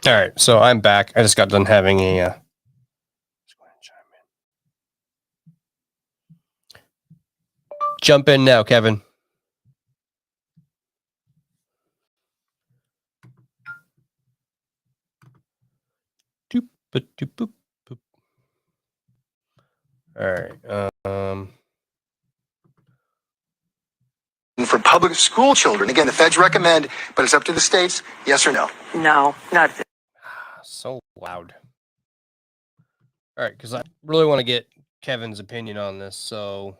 All right, so I'm back. I just got done having a. Let's go ahead and chime in. Jump in now, Kevin. Doop, boop, doop, boop, boop. All right. For public school children, again, the feds recommend, but it's up to the states. Yes or no? No, not. So loud. All right, because I really want to get Kevin's opinion on this. So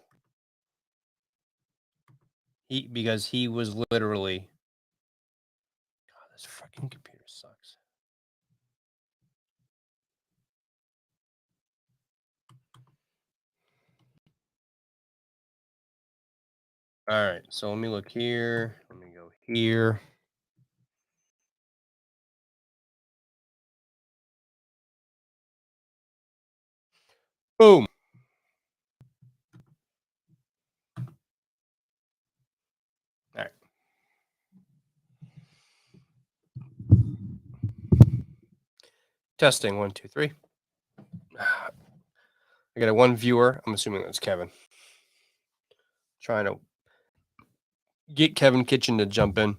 because he was literally. God, this fucking computer sucks. All right, so let me look here. Let me go here. Boom. All right. Testing 1, 2, 3. I got a one viewer. I'm assuming that's Kevin. Trying to get Kevin Kitchen to jump in.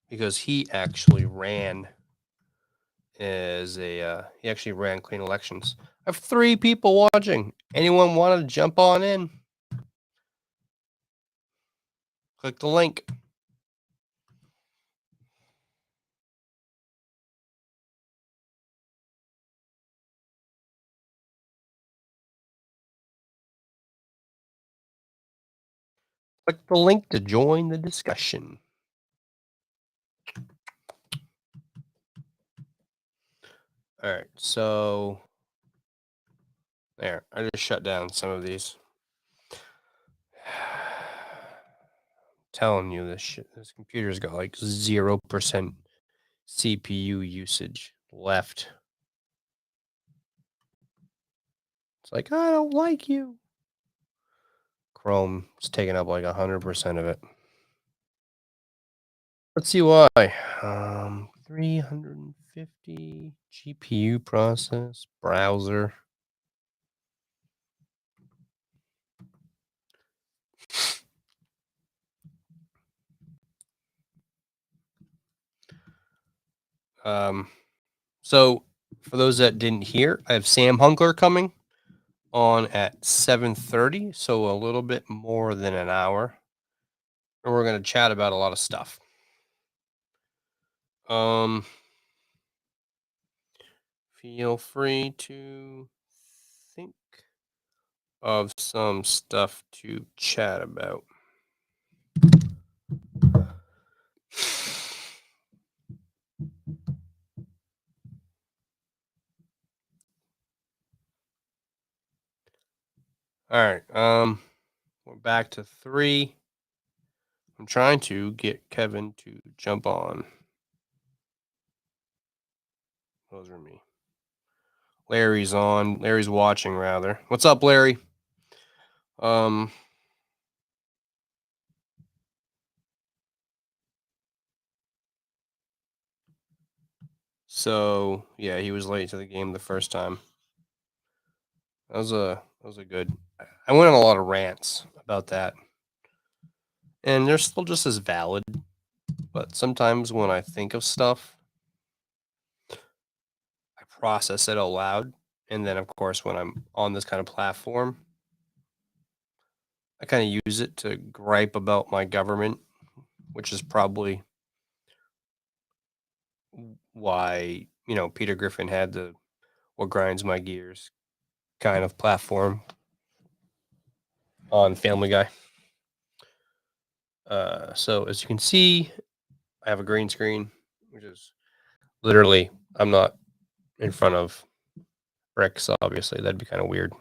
Because he actually ran as a he actually ran clean elections. I have 3 people watching. Anyone want to jump on in? Click the link. Click the link to join the discussion. All right, so there. I just shut down some of these. Telling you this shit. This computer's got like 0% CPU usage left. It's like, I don't like you. Chrome's taking up like 100% of it. Let's see why. 350 GPU process, browser. So for those that didn't hear, I have Sam Hunkler coming on at 7:30, so a little bit more than an hour. And we're going to chat about a lot of stuff. Feel free to think of some stuff to chat about. All right. We're back to 3. I'm trying to get Kevin to jump on. Those are me. Larry's on. Larry's watching, rather. What's up, Larry? So yeah, he was late to the game the first time. That was a good. I went on a lot of rants about that, and they're still just as valid. But sometimes when I think of stuff, I process it out loud, and then of course when I'm on this kind of platform, I kind of use it to gripe about my government, which is probably why Peter Griffin had the "What Grinds My Gears" kind of platform on Family Guy. So as you can see, I have a green screen, which is literally I'm not in front of bricks. Obviously, that'd be kind of weird.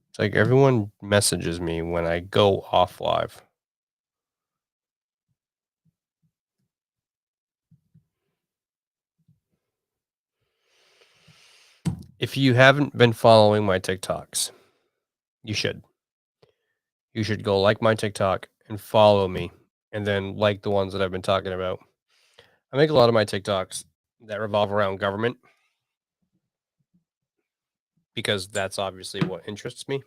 It's like everyone messages me when I go off live. If you haven't been following my TikToks, you should. You should go like my TikTok and follow me, and then like the ones that I've been talking about. I make a lot of my TikToks that revolve around government because that's obviously what interests me.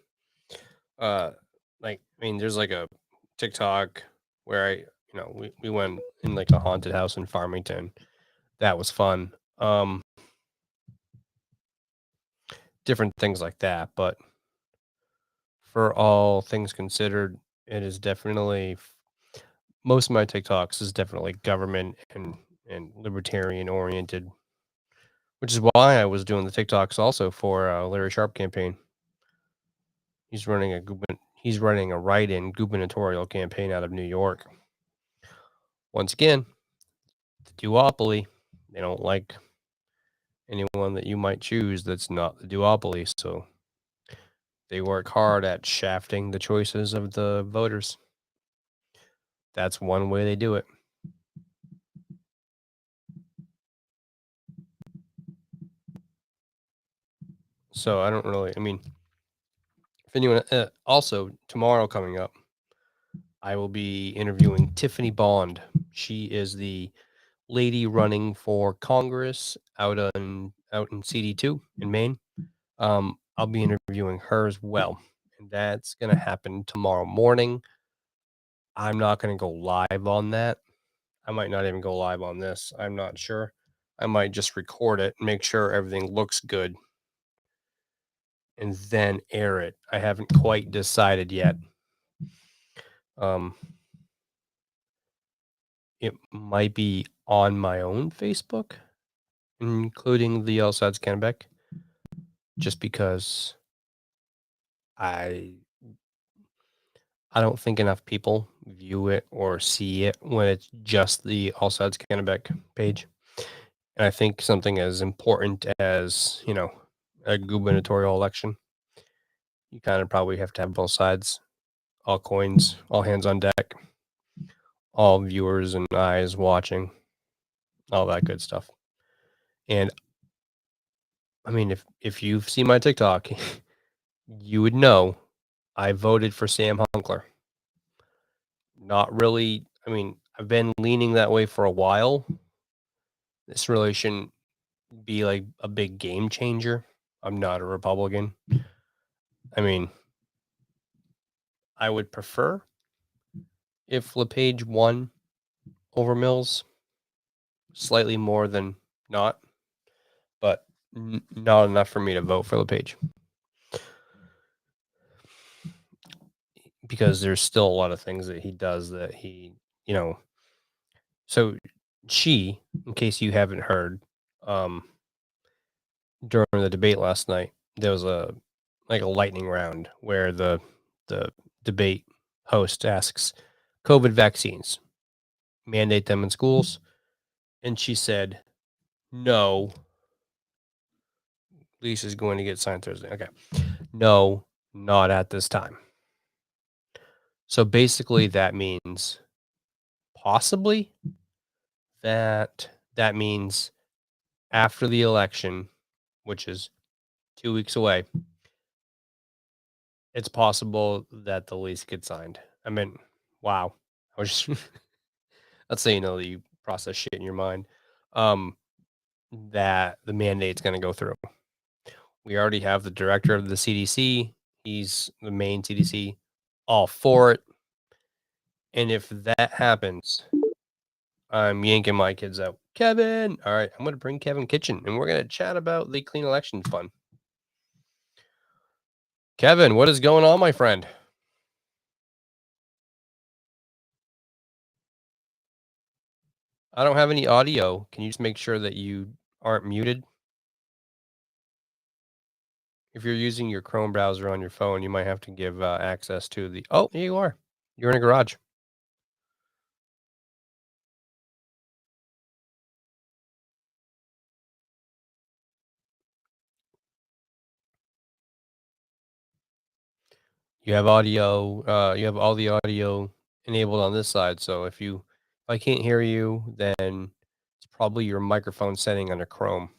There's like a TikTok where we went in like a haunted house in Farmington. That was fun. Different things like that, but for all things considered, it is definitely most of my TikToks is definitely government and libertarian oriented, which is why I was doing the TikToks also for Larry Sharp campaign. He's running a write-in gubernatorial campaign out of New York. Once again, the duopoly. They don't like anyone that you might choose that's not the duopoly, so they work hard at shafting the choices of the voters. That's one way they do it. So I don't really. I mean, if anyone also tomorrow coming up, I will be interviewing Tiffany Bond. She is the lady running for Congress out in CD2 in Maine. I'll be interviewing her as well, and that's gonna happen tomorrow morning. I'm not gonna go live on that. I might not even go live on this. I'm not sure. I might just record it, make sure everything looks good, and then air it. I haven't quite decided yet. It might be on my own Facebook, including the All Sides Kennebec, just because I I don't think enough people view it or see it when it's just the All Sides Kennebec page. And I think something as important as, a gubernatorial election, you kind of probably have to have both sides, all coins, all hands on deck, all viewers and eyes watching, all that good stuff. And I mean, if you've seen my TikTok, you would know I voted for Sam Hunkler. Not really. I mean, I've been leaning that way for a while. This really shouldn't be like a big game changer. I'm not a Republican. I mean, I would prefer if LePage won over Mills slightly more than not, but not enough for me to vote for LePage because there's still a lot of things that he does that he, so she, in case you haven't heard, during the debate last night, there was a lightning round where the debate host asks COVID vaccines, mandate them in schools, and she said no. Lisa's going to get signed Thursday. Okay. No, not at this time. So basically that means possibly that means after the election, which is 2 weeks away, it's possible that the lease gets signed. I mean, wow. I was just let's say that you process shit in your mind. That the mandate's going to go through. We already have the director of the CDC. He's the main CDC, all for it. And if that happens, I'm yanking my kids out. Kevin, all right, I'm going to bring Kevin Kitchen, and we're going to chat about the Clean Elections Fund. Kevin, what is going on, my friend? I don't have any audio. Can you just make sure that you aren't muted? If you're using your Chrome browser on your phone, you might have to give access to the. Oh, there you are. You're in a garage. You have audio. You have all the audio enabled on this side. So if I can't hear you, then it's probably your microphone setting under Chrome.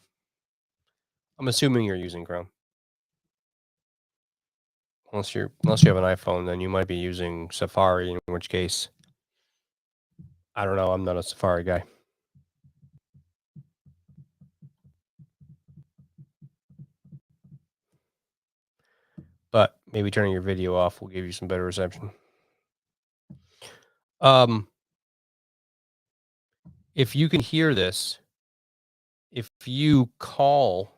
I'm assuming you're using Chrome. Unless you have an iPhone, then you might be using Safari, in which case, I don't know. I'm not a Safari guy. But maybe turning your video off will give you some better reception. If you can hear this, if you call,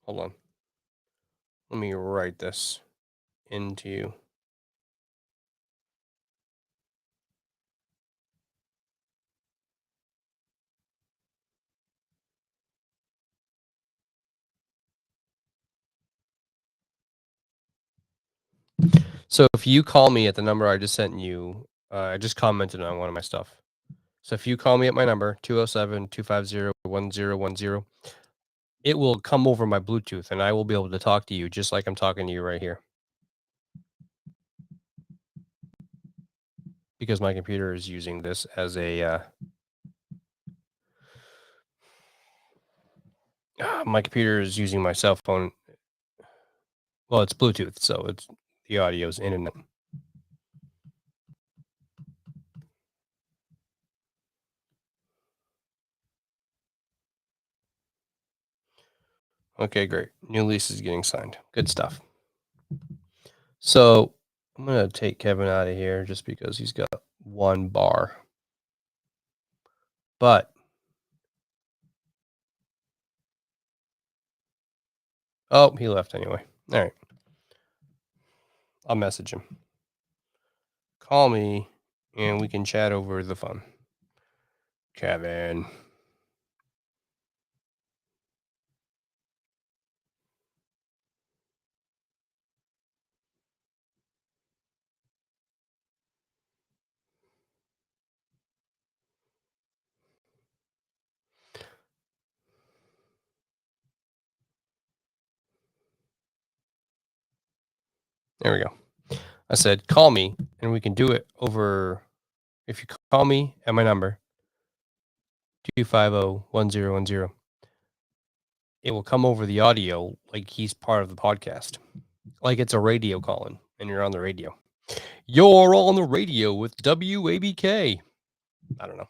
hold on. Let me write this into you. So if you call me at the number I just sent you, I just commented on one of my stuff. So if you call me at my number, 207-250-1010, it will come over my Bluetooth and I will be able to talk to you just like I'm talking to you right here. Because my computer is using this as a my computer is using my cell phone. Well, it's Bluetooth, so it's the audio's in and out. Okay, great. New lease is getting signed. Good stuff. So I'm gonna take Kevin out of here just because he's got one bar. But oh, he left anyway. All right. I'll message him. Call me and we can chat over the phone. Kevin. There we go. I said, call me and we can do it over. If you call me at my number, 250-1010, it will come over the audio like he's part of the podcast. Like it's a radio calling and you're on the radio. You're on the radio with WABK. I don't know.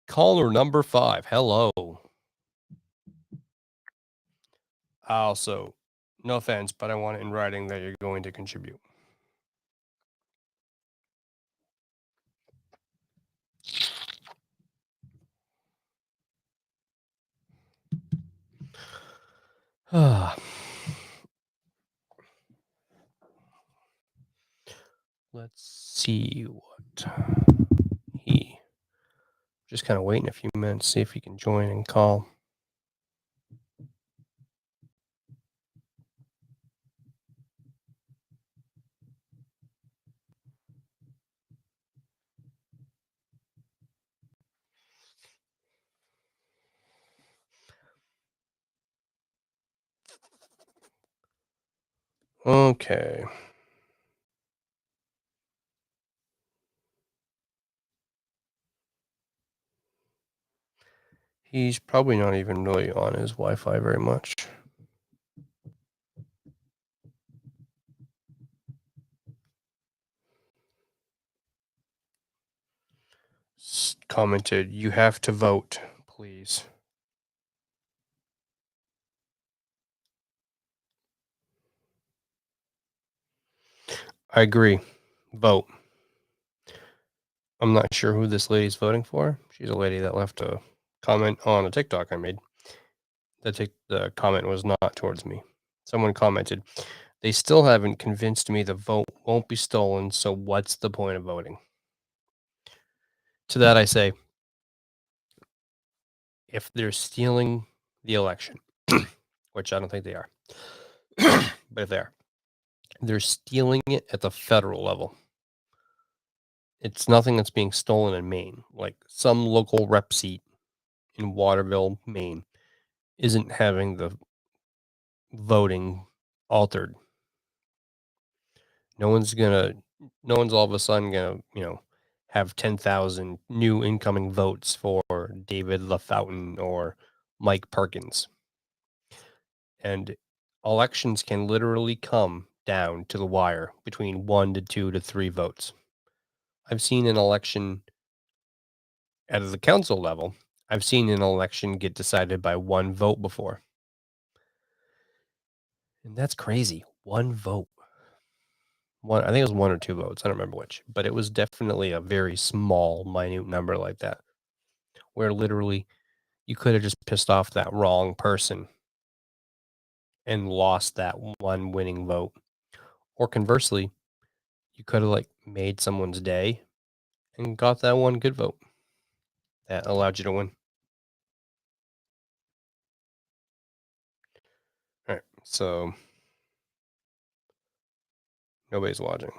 Caller number 5. Hello. Also, no offense, but I want it in writing that you're going to contribute. Let's see what he. Just kind of waiting a few minutes, see if he can join and call. Okay. He's probably not even really on his Wi-Fi very much. Commented, you have to vote, please. I agree. Vote. I'm not sure who this lady's voting for. She's a lady that left a comment on a TikTok I made. The comment was not towards me. Someone commented, they still haven't convinced me the vote won't be stolen, so what's the point of voting? To that I say, if they're stealing the election, which I don't think they are, but if they are, they're stealing it at the federal level. It's nothing that's being stolen in Maine. Like some local rep seat in Waterville, Maine, isn't having the voting altered. No one's all of a sudden gonna, have 10,000 new incoming votes for David LaFountain or Mike Perkins. And elections can literally come down to the wire between 1 to 2 to 3 votes. I've seen an election at the council level. I've seen an election get decided by 1 vote before. And that's crazy. 1 vote. I think it was 1 or 2 votes. I don't remember which, but it was definitely a very small, minute number like that, where literally you could have just pissed off that wrong person and lost that 1 winning vote. Or conversely, you could have made someone's day and got that 1 good vote that allowed you to win. All right, so nobody's watching.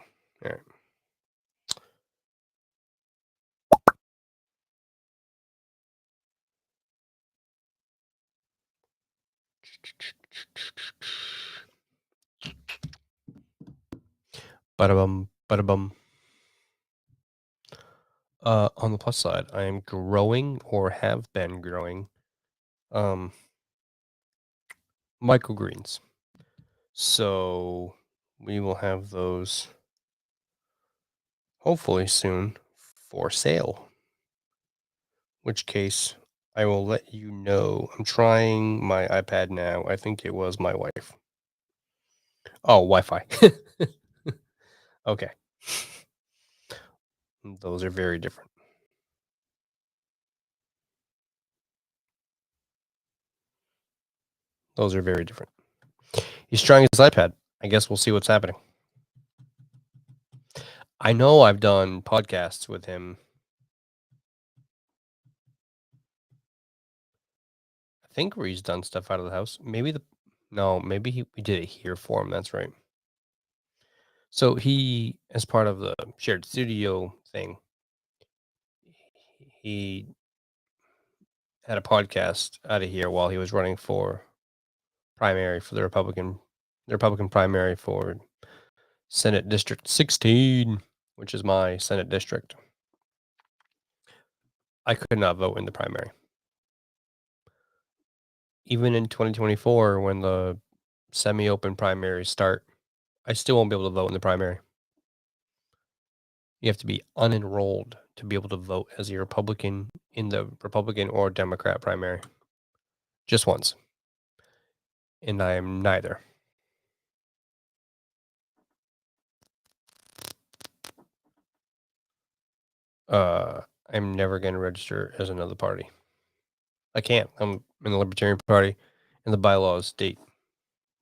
All right. Bada bum. On the plus side, I am growing or have been growing microgreens. So we will have those hopefully soon for sale. Which case I will let you know. I'm trying my iPad now. I think it was my wife. Oh, Wi-Fi. Okay. Those are very different. Those are very different. He's trying his iPad. I guess we'll see what's happening. I know I've done podcasts with him. I think where he's done stuff out of the house. Maybe we did it here for him. That's right. So he, as part of the shared studio thing, he had a podcast out of here while he was running for primary for the Republican primary for Senate District 16, which is my Senate district. I could not vote in the primary. Even in 2024, when the semi-open primaries start, I still won't be able to vote in the primary. You have to be unenrolled to be able to vote as a Republican in the Republican or Democrat primary. Just once. And I am neither. I'm never going to register as another party. I can't. I'm in the Libertarian Party, and the bylaws state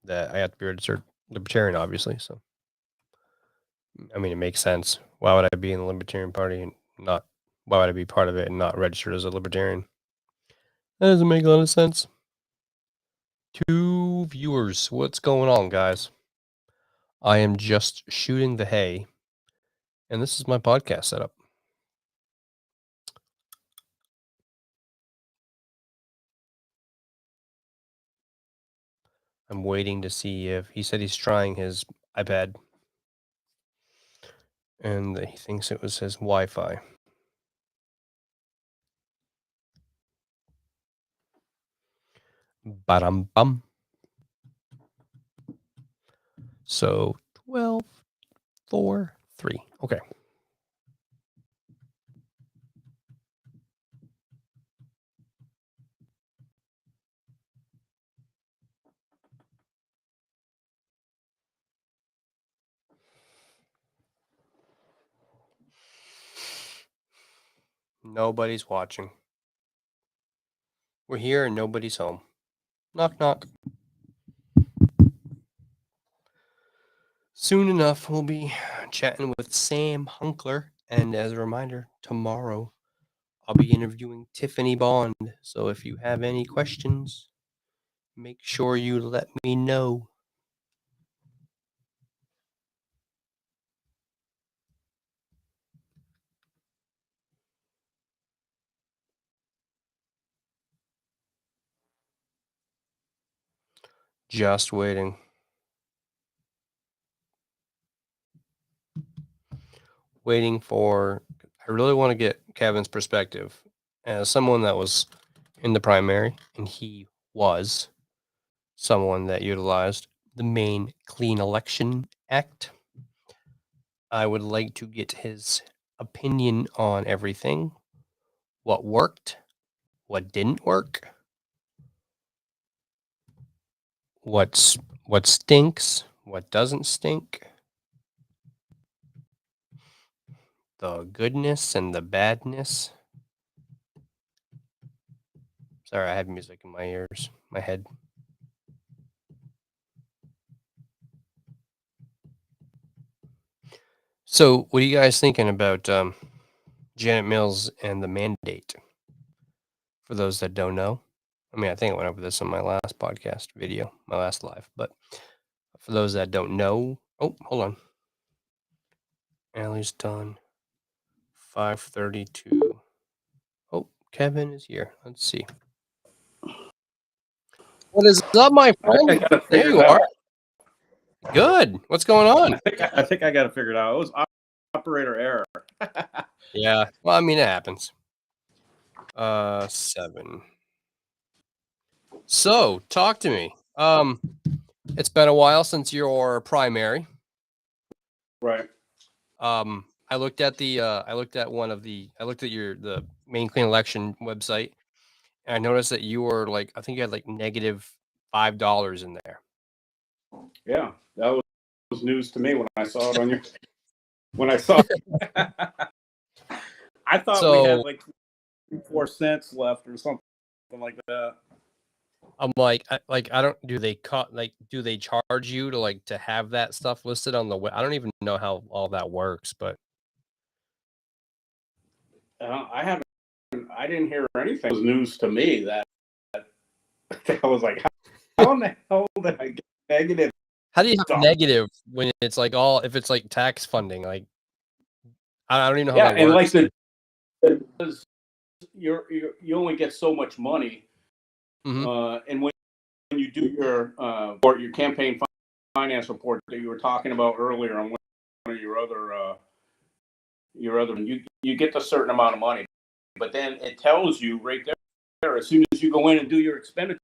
that I have to be registered Libertarian, obviously. So, I mean, it makes sense. Why would I be in the Libertarian Party and not? Why would I be part of it and not registered as a Libertarian? That doesn't make a lot of sense. 2 viewers. What's going on, guys? I am just shooting the hay, and this is my podcast setup. I'm waiting to see if he said he's trying his iPad, and he thinks it was his Wi-Fi. Ba-dum-bum. So 12, 4, 3. Okay. Nobody's watching. We're here and nobody's home. Knock, knock. Soon enough, we'll be chatting with Sam Hunkler. And as a reminder, tomorrow I'll be interviewing Tiffany Bond. So if you have any questions, make sure you let me know. Just waiting. Waiting for, I I really want to get Kevin's perspective as someone that was in the primary, and he was someone that utilized the Maine Clean Election Act. I would like to get his opinion on everything. What worked, what didn't work, what stinks, what doesn't stink, the goodness and the badness. Sorry, I have music in my ears, my head. So, what are you guys thinking about Janet Mills and the mandate? For those that don't know, I mean, I think I went over this on my last podcast video, my last live, but for those that don't know, oh, hold on. Allie's done. 5:32. Oh, Kevin is here. Let's see. What is up, my friend? There you are. Good. What's going on? I think I got it figured out. It was operator error. Yeah. Well, I mean, it happens. 7. So, talk to me. It's been a while since your primary. Right. I looked at the I looked at the Maine Clean Election website, and I noticed that you were like, I think you had like negative $5 in there. Yeah, that was news to me when I saw it on your. When I saw it. I thought we had like 4 cents left or something like that. I'm like, I don't. Do they do they charge you to have that stuff listed on the web? I don't even know how all that works, but I didn't hear anything. It was news to me that I was like, how in the hell did I get negative? How do you have negative when it's like if it's like tax funding? Like, I don't even know how that works. And like you only get so much money, and when you do your campaign finance report that you were talking about earlier on one of your other you get a certain amount of money, but then it tells you right there as soon as you go in and do your expenditure,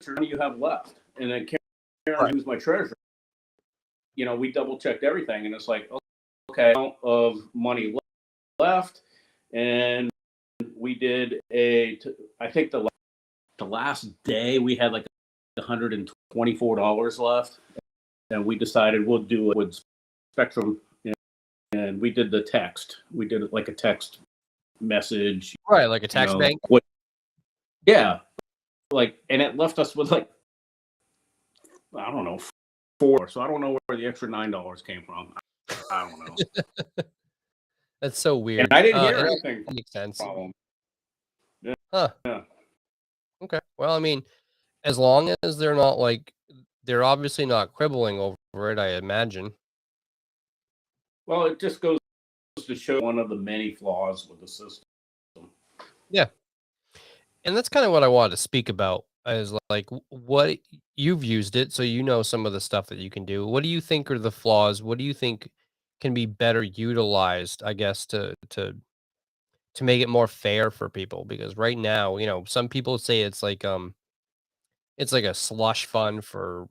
how many you have left. And then Karen, who's my treasurer, we double checked everything, and it's like, okay, amount of money left, and we did I think the last day we had like $124 left, and we decided we'll do it with Spectrum, and we did the text. We did it like a text message, right? Like a tax bank. Yeah, and it left us with like, I don't know, 4. So I don't know where the extra $9 came from. I don't know. That's so weird. And I didn't hear anything. That makes sense. Problem. Yeah. Huh. Yeah. Okay. Well, I mean, as long as they're not they're obviously not quibbling over it, I imagine. Well, it just goes to show one of the many flaws with the system. Yeah. And that's kind of what I wanted to speak about, is like what you've used it, so you know some of the stuff that you can do. What do you think are the flaws? What do you think can be better utilized, I guess, to make it more fair for people? Because right now, some people say it's like a slush fund for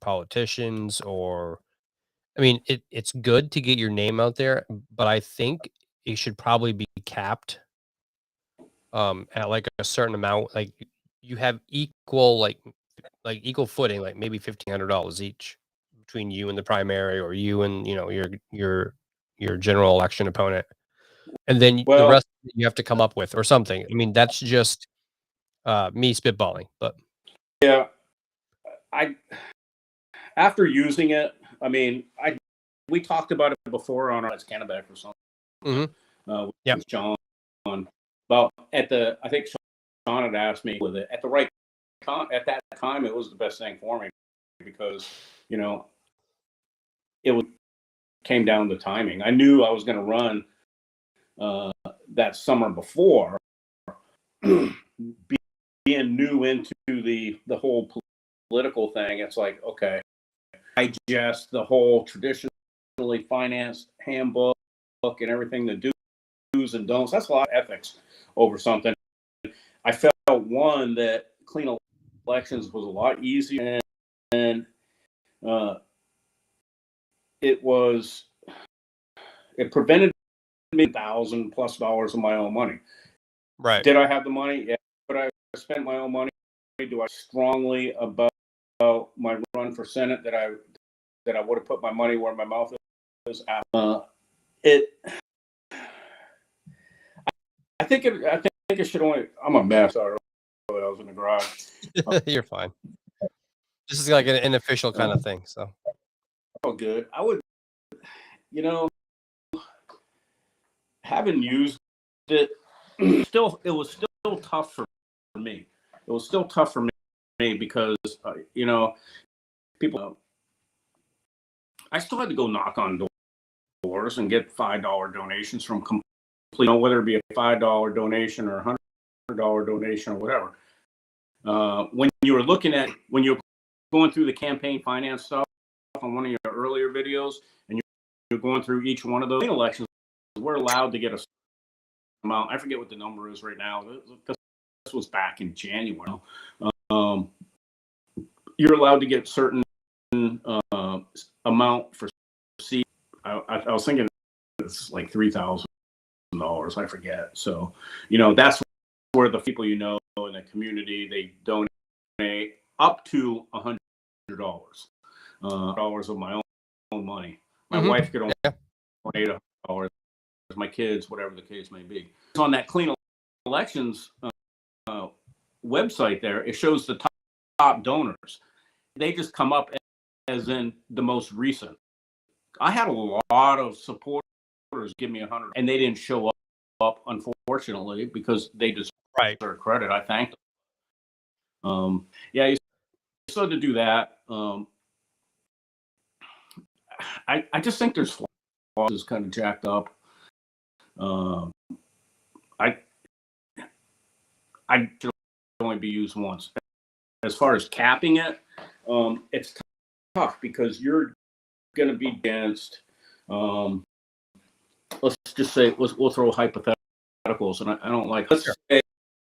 politicians, or I mean, it's good to get your name out there, but I think it should probably be capped at like a certain amount. Like you have equal equal footing, like maybe $1,500 each between you and the primary, or you and your general election opponent, and then the rest you have to come up with or something. I mean, that's just me spitballing, but yeah, after using it, I mean, we talked about it before on our Kennebec or something. With John, about I think Sean had asked me with it at the right time. At that time, it was the best thing for me because it came down to timing. I knew I was going to run that summer before, being new into the whole political thing. It's like, okay, digest the whole traditionally financed handbook and everything to do do's and don'ts. That's a lot of ethics over something. I felt one that clean elections was a lot easier, and it prevented me $1,000+ of my own money. Right. Did I have the money? Yeah. But I spent my own money. Do I strongly about my run for Senate that I would have put my money where my mouth is? I think it should only. I'm a mess. Sorry, I was in the garage. You're fine. This is like an official kind of thing. So. Oh, good. I would, having used it, it was still tough for me. It was still tough for me because, people, I still had to go knock on doors and get $5 donations from complete, whether it be a $5 donation or a $100 donation or whatever. When you're going through the campaign finance stuff on one of your earlier videos, and you're going through each one of those elections, we're allowed to get a amount. I forget what the number is right now. This was back in January. You're allowed to get certain amount for seed. I was thinking it's like $3,000. I forget. So, that's where the people in the community, they donate up to $100 dollars of my own money. My wife could only donate $100. My kids, whatever the case may be. On that Clean Elections website there, it shows the top donors. They just come up as in the most recent. I had a lot of supporters give me $100, and they didn't show up, unfortunately, because they deserve their credit. I thank them. You still to do that. I just think there's flaws. Is kind of jacked up. I should only be used once. As far as capping it, it's tough because you're going to be against. Let's just say we'll throw hypotheticals, and I don't like. Let's say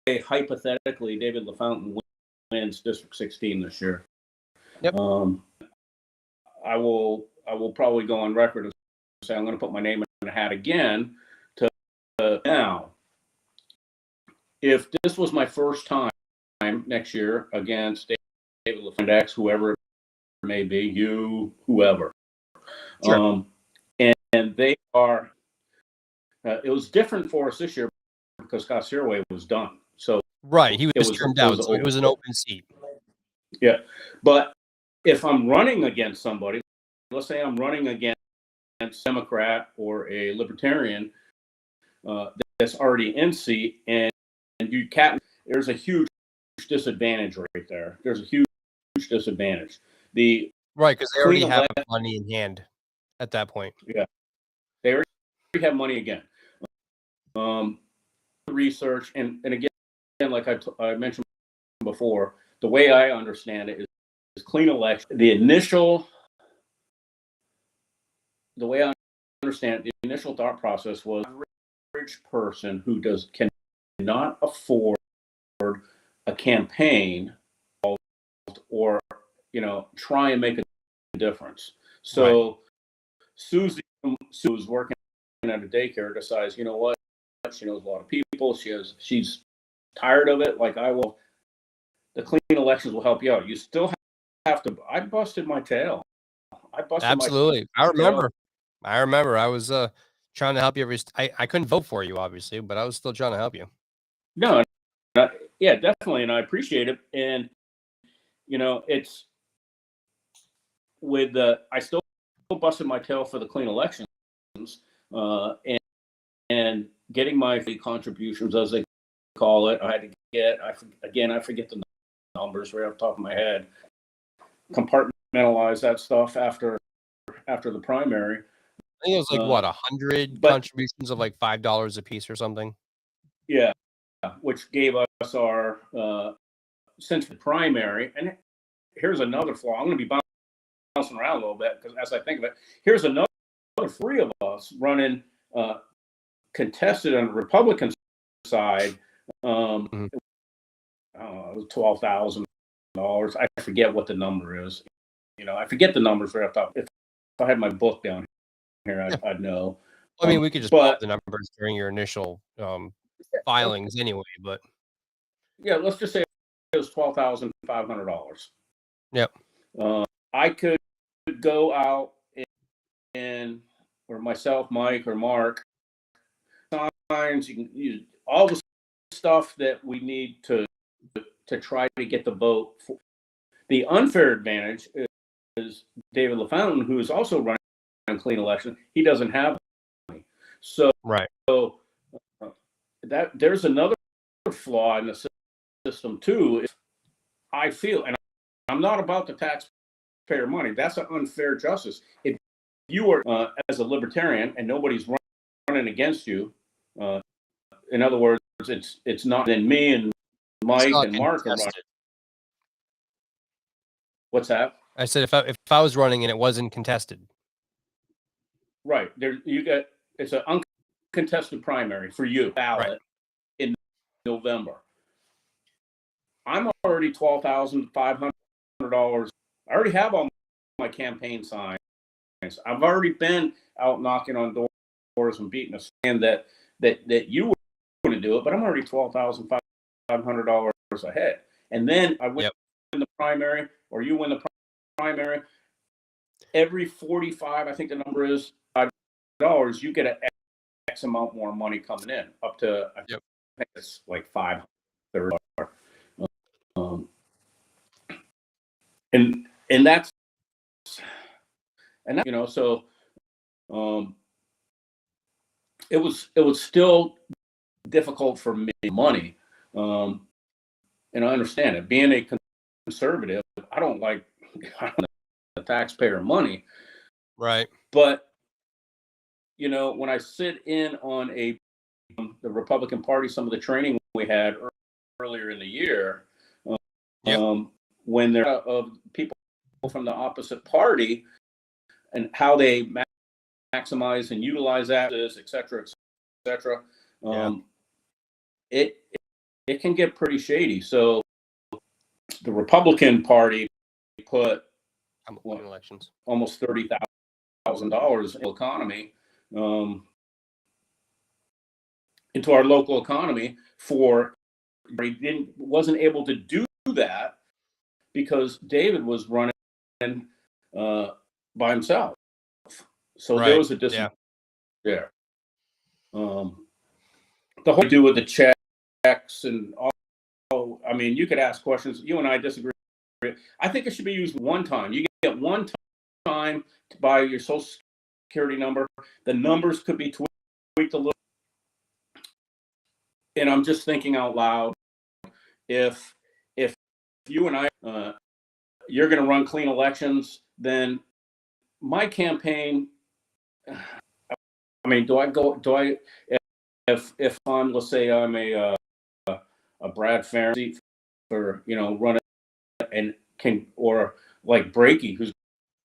hypothetically, David LaFountain wins District 16 this year. Yep. I will probably go on record and say I'm going to put my name in the hat again. Now, if this was my first time next year against David LaFountain, whoever it may be, whoever, sure. And they are. It was different for us this year because Scott Searway was done. So he was turned out. So it was an open seat. Yeah, but if I'm running against somebody, let's say I'm running against a Democrat or a Libertarian that's already in seat, and you cap, there's a huge disadvantage right there. There's a huge disadvantage. Because they already have money in hand at that point. Yeah, they already have money again. Research and again, like I mentioned before, the way I understand it is clean election. The way I understand it, the initial thought process was average person who cannot afford a campaign or try and make a difference. So Susie, who's working at a daycare, decides, you know what, she knows a lot of people. She's tired of it. Like I will. The clean elections will help you out. You still have to. I busted my tail. Absolutely. I remember. I was trying to help you. I couldn't vote for you, obviously, but I was still trying to help you. No, yeah, definitely, and I appreciate it. And it's with I still busted my tail for the clean elections, and getting my contributions, as they call it. I had to get. I forget the numbers right off the top of my head. Compartmentalize that stuff after the primary. I think it was like 100 contributions of like $5 a piece or something. Yeah, which gave us our since the primary. And here's another flaw. I'm going to be bouncing around a little bit because as I think of it, here's another 3 of us running contested on the Republican side, Mhm. I don't know, it was $12,000. I forget what the number is. I forget the numbers right off the top. If I had my book down here, Yeah. I'd know. I mean, we could just pull up But the numbers during your initial filings anyway, but yeah, let's just say it was $12,500. yep. I could go out and, or myself, Mike, or Mark, signs. You can use all the stuff that we need to try to get the vote. The unfair advantage is David LaFountain, who is also running on clean election. He doesn't have money, so Right. that there's another flaw in the system too. I feel, and I'm not about the taxpayer money. That's an unfair justice. If you are as a libertarian and nobody's running against you, in other words, it's not then me and Mike and Mark are running. Contested. What's that? I said if I was running and it wasn't contested. Right. It's an uncontested primary for you ballot in November. I'm already $12,500. I already have all my campaign signs. I've already been out knocking on doors and beating a stand that you were going to do it, but I'm already $12,500 ahead. And then I win the primary, or you win the primary. Every 45, I think the number is $5, you get an X amount more money coming in, up to I think it's like $500. And that's so it was still difficult for me, money, and I understand it. Being a conservative, I don't like the taxpayer money, Right. but when I sit in on the Republican Party, some of the training we had earlier in the year, when there of people from the opposite party and how they maximize and utilize that, et cetera, et cetera, it can get pretty shady. So the Republican Party put elections almost $30,000 in the economy, into our local economy wasn't able to do that because David was running by himself. So there was a disadvantage there. The whole do with the checks and all. I mean, you could ask questions. You and I disagree. I think it should be used one time. You get one time to buy your Social Security number. The numbers could be tweaked a little. And I'm just thinking out loud. If you and I, you're going to run clean elections, then my campaign. I mean, if I'm, let's say I'm a Brad Farron for running and or like Brakey, who's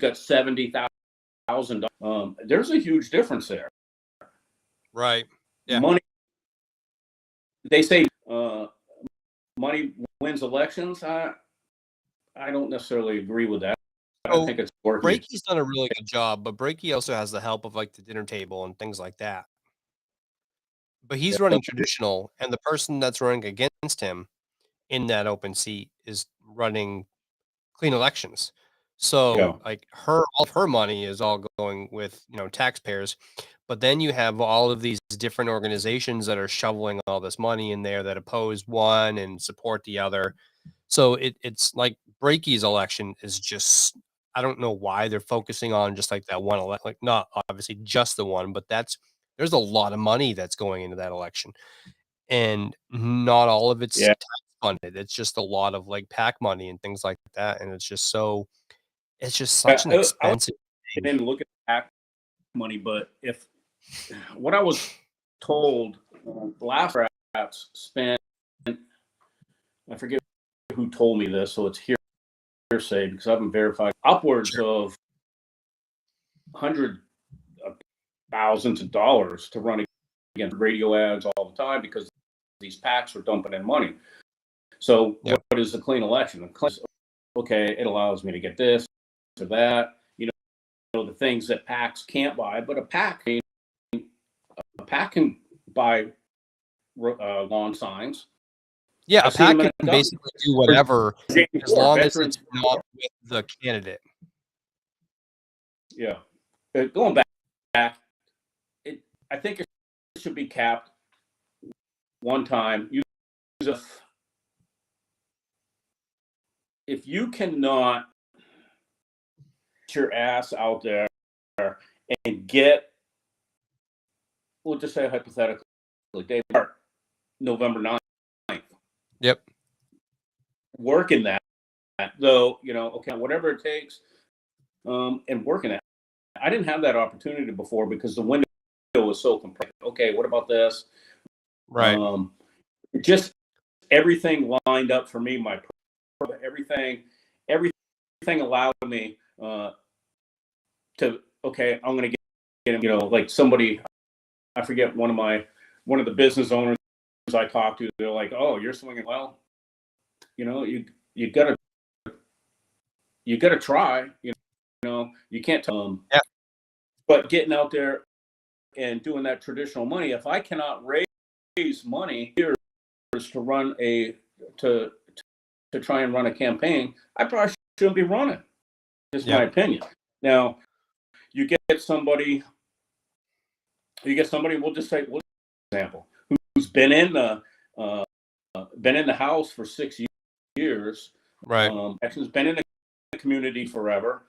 got $70,000. There's a huge difference there. Right. Yeah. Money. They say money wins elections. I don't necessarily agree with that. I think it's working. Brakey's done a really good job, but Brakey also has the help of like the dinner table and things like that. But he's running traditional, and the person that's running against him in that open seat is running clean elections. So like all of her money is all going with, taxpayers. But then you have all of these different organizations that are shoveling all this money in there that oppose one and support the other. So it's like Brakey's election is just, I don't know why they're focusing on just like that one election, like not obviously just the one, but there's a lot of money that's going into that election. And not all of it's tax funded. It's just a lot of like PAC money and things like that. And it's just such an expensive I didn't look at PAC money, but if what I was told, the last rats spent, I forget who told me this, so it's hearsay because I haven't verified, upwards of hundreds of thousands of dollars to run against radio ads all the time because these PACs are dumping in money. So what is the clean election? The clean, okay, it allows me to get this or that, the things that PACs can't buy, but a PAC can buy lawn signs. Yeah, a PAC can basically do whatever as long as it's not with the candidate. Yeah. Going back, I think it should be capped one time. If you cannot get your ass out there and get, we'll just say hypothetically, Dave Hart, November 9th. Yep. Working that, though, okay, whatever it takes, and working it. I didn't have that opportunity before because the window was so compressed. Okay, what about this? Right. Just everything lined up for me. Everything allowed me to. Okay, I'm going to get like somebody. I forget one of the business owners I talked to. They're like, "Oh, you're swinging well. You gotta try. You can't. Yeah. But getting out there and doing that traditional money, if I cannot raise money here to run to try and run a campaign, I probably shouldn't be running. Just my opinion. Now, you get somebody. We'll just say, for example, who's been in the house for 6 years. Right. Has been in the community forever.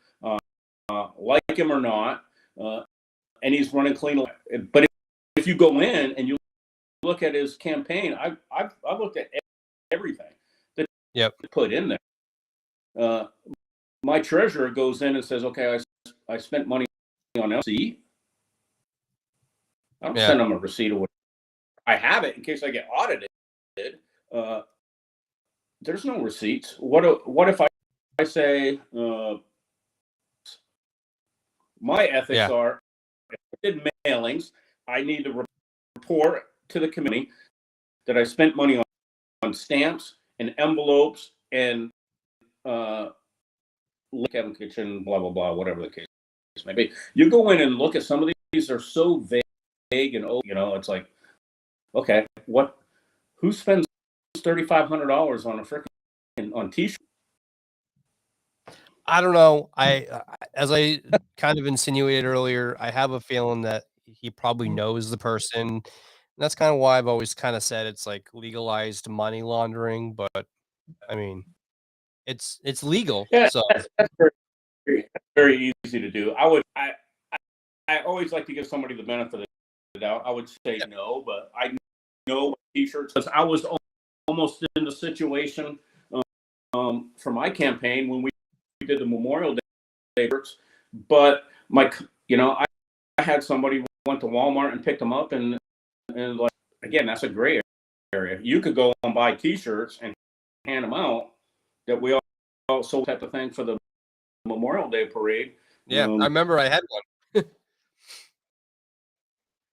Like him or not, and he's running clean. But if you go in and you look at his campaign, I've looked at everything that put in there. My treasurer goes in and says, "Okay, I spent money on LC. I don't send them a receipt or whatever. I have it in case I get audited. There's no receipts. What if I say?" My ethics are, if I did mailings, I need to report to the committee that I spent money on stamps and envelopes and Kevin Kitchen, blah, blah, blah, whatever the case may be. You go in and look at some of these, they're so vague and, it's like, okay, who spends $3,500 on a freaking, on t-shirt? I don't know. As I kind of insinuated earlier, I have a feeling that he probably knows the person. And that's kind of why I've always kind of said it's like legalized money laundering, but I mean, it's legal. Yeah, so that's very easy to do. I always like to give somebody the benefit of the doubt. I would say no, but I know what t-shirts, because I was almost in the situation for my campaign when we did the Memorial Day shirts, but I had somebody went to Walmart and picked them up, and like, again, that's a gray area. You could go and buy t-shirts and hand them out that we all sold type of thing for the Memorial Day parade. I remember I had one.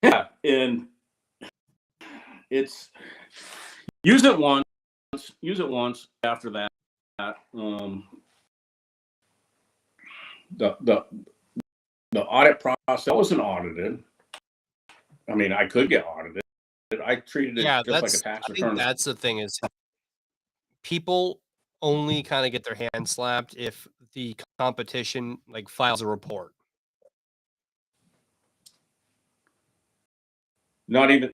Yeah, and it's use it once after that. The audit process wasn't audited. I mean, I could get audited. I treated it just like a tax return. That's the thing, is people only kind of get their hand slapped if the competition like files a report. Not even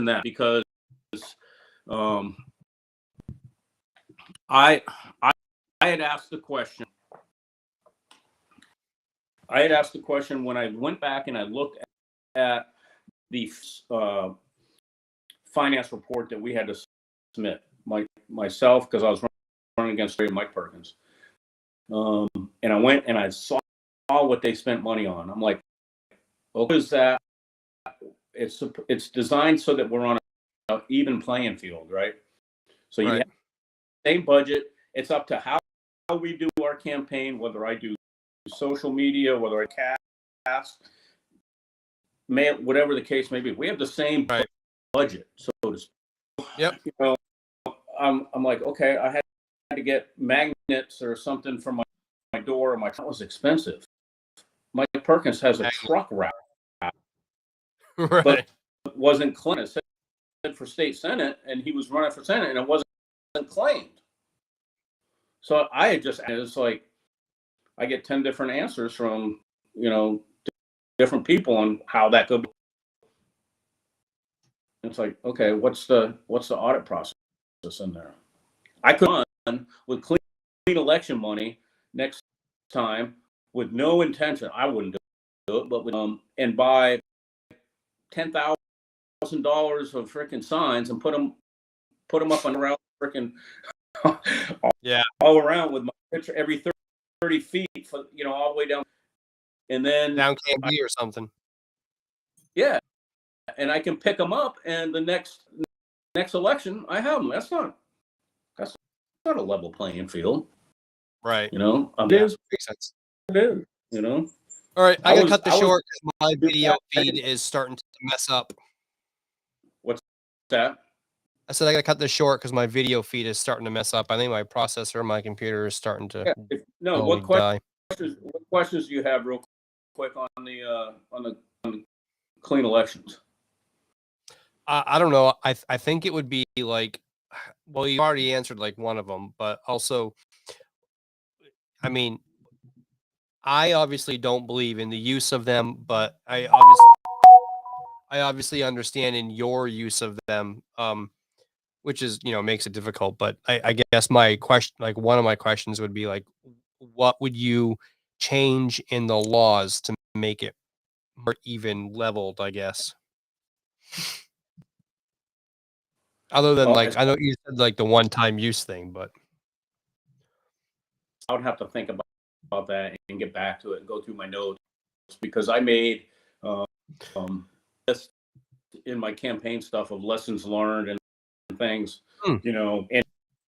that, because I had asked the question. When I went back and I looked at the finance report that we had to submit myself, because I was running against Mike Perkins. And I went and I saw what they spent money on. I'm like, what is that? It's designed so that we're on an even playing field, right? So you have the same budget. It's up to how we do our campaign, whether I do social media, whether I cast whatever the case may be. We have the same Right. budget, so to speak. Yep. You know, I'm like, okay, I had to get magnets or something for my door. That was expensive. Mike Perkins has a truck route, Right. but it wasn't claimed. It said for state senate, and he was running for senate, and it wasn't claimed. So I had just, it's like, I get 10 different answers from, different people on how that could be. It's like, okay, what's the audit process in there? I could run with clean election money next time with no intention. I wouldn't do it, but with, and buy $10,000 of freaking signs and put them up on around freaking all around with my picture every 30 feet for all the way down, and then down Canby or something. Yeah, and I can pick them up, and the next election I have them. That's not a level playing field, right? It is. Makes sense. It is. All right, I gotta cut this short because my video feed is starting to mess up. What's that? I said I gotta cut this short because my video feed is starting to mess up. I think my processor, my computer is starting to. No, what questions do you have, real quick, on the clean elections? I don't know. I think it would be like, well, you already answered like one of them, but also, I mean, I obviously don't believe in the use of them, but I obviously understand in your use of them, which is, makes it difficult. But I guess my question, like one of my questions would be like, what would you change in the laws to make it more even leveled, I guess? Other than I know you said like the one-time use thing, but I would have to think about that and get back to it and go through my notes, because I made this in my campaign stuff of lessons learned and things, and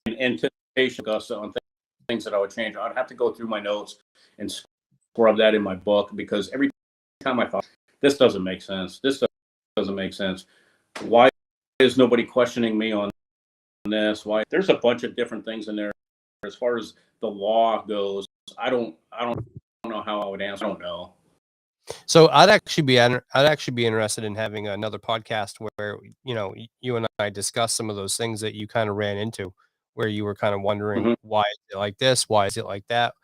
anticipation, Augusta, on things that I would change. I'd have to go through my notes and scrub that in my book, because every time I thought, this doesn't make sense. This doesn't make sense. Why is nobody questioning me on this? Why? There's a bunch of different things in there. As far as the law goes, I don't know how I would answer. I don't know. So I'd actually be interested in having another podcast where you and I discuss some of those things that you kind of ran into, where you were kind of wondering why is it like this, why is it like that,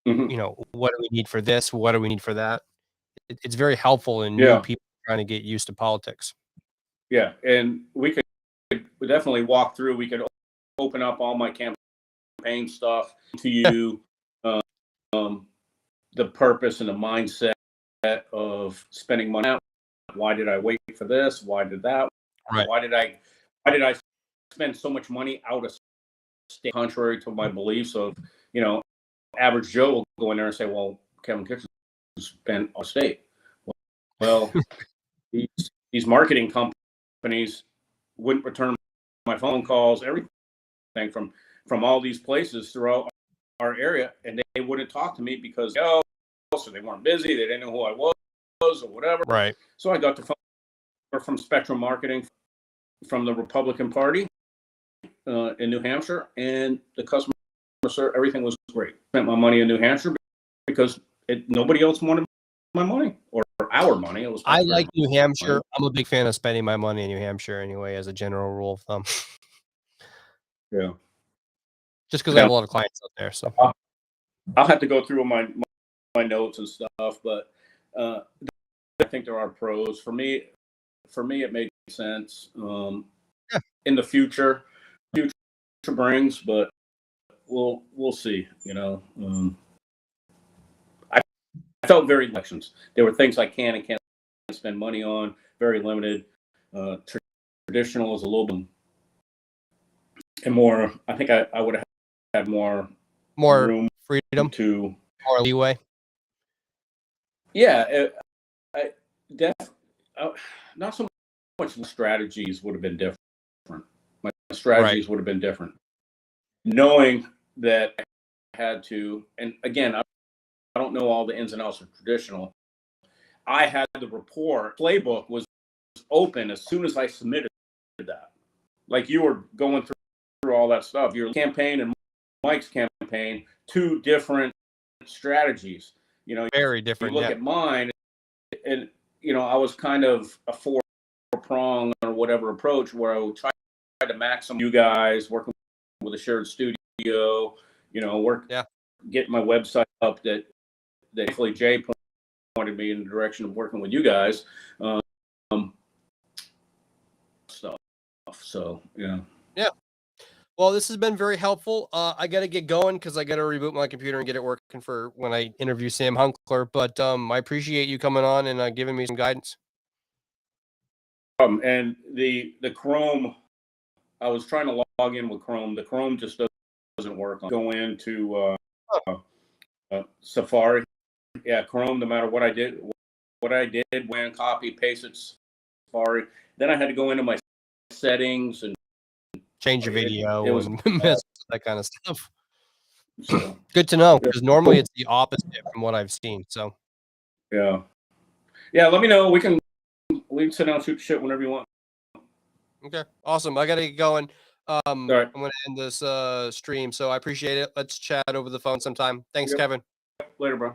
what do we need for this, what do we need for that. It's very helpful in new people trying to get used to politics. Yeah, and we definitely walk through. We could open up all my campaign stuff to you, the purpose and the mindset of spending money out. Why did I wait for this? Why did that? Right. Why did I spend so much money out of state, contrary to my beliefs of, average Joe will go in there and say, well, Kevin Kitchen spent out of state. Well, these marketing companies wouldn't return my phone calls, everything from all these places throughout our area, and they wouldn't talk to me because so they weren't busy, they didn't know who I was or whatever. Right. So I got the phone from Spectrum Marketing from the Republican Party in New Hampshire, and the customer service, everything was great. Spent my money in New Hampshire because nobody else wanted my money or our money. I like New Hampshire. I'm a big fan of spending my money in New Hampshire anyway, as a general rule of thumb. Yeah. Just because I have a lot of clients out there. So I'll have to go through my notes and stuff, but I think there are pros. For me, it makes sense. In the future brings, but we'll see. I felt very elections. There were things I can and can't spend money on. Very limited. Traditional is a little bit, and more. I think I would have had more room, freedom, to more leeway. Yeah, not so much. Strategies would have been different. My strategies would have been different. Knowing that I had to, and again, I don't know all the ins and outs of traditional. I had the report playbook was open as soon as I submitted that. Like you were going through all that stuff. Your campaign and Mike's campaign, two different strategies. You know, Very you different. look Yeah. at mine, and you know, I was kind of a four-prong or whatever approach where I would try to maximize you guys working with a shared studio. You know, Yeah. get my website up that hopefully Jay pointed me in the direction of working with you guys. Stuff. So yeah. Yeah. Well, this has been very helpful. I got to get going because I got to reboot my computer and get it working for when I interview Sam Hunkler. But I appreciate you coming on and giving me some guidance. And the Chrome, I was trying to log in with Chrome. The Chrome just doesn't work. Go into Safari. Yeah, Chrome. No matter what I did, when copy paste it Safari. Then I had to go into my settings and Change your video it was and mess with that kind of stuff. so Good to know because normally it's the opposite from what I've seen. So yeah. Let me know. We can sit down and shoot shit whenever you want. okay, awesome. I got to get going. right. I'm going to end this stream. So I appreciate it. Let's chat over the phone sometime. Thanks, Yep. Kevin. Later, bro.